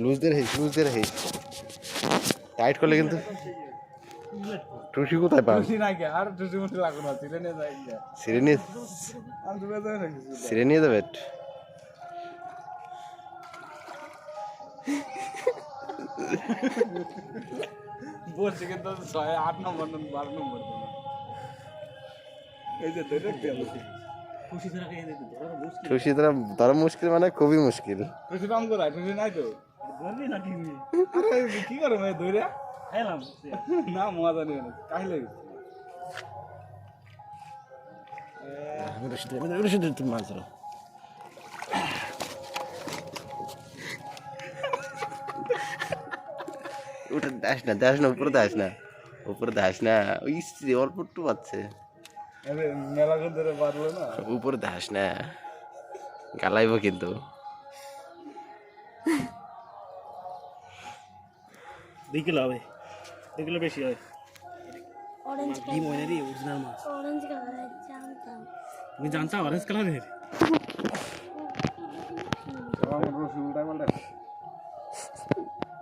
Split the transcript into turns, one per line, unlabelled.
loose দে রে tight করলে কিন্তু টুসি কোথায় পান সিরে নিয়ে যাবে
বলছি কিন্তু 8 নম্বর 12 নম্বর এই যে
টুসি ধরা মুশকিল মানে খুবই মুশকিল
টুসি কাম করায় টুসি নাই তো ধরবি না আরে কি করো ভাই ধরে খাইলাম না মজা নিও না কাইলে
রশিদ তুমি মাছ ধরো ওটা দাস না উপরে দাস না ওই অল্প একটু পাচ্ছে
মেলা ধরে বাড়লো না
উপরে দাস না গালাইব কিন্তু
2 কিলো হবে 2 কিলো বেশি হয় অরেঞ্জ ডিম হয় না রে অরিজিনাল মাছ অরেঞ্জ কালার জানতাম তুমি জানতা অরেঞ্জ কালারের
আমার রসুন উল্টা পাল্টা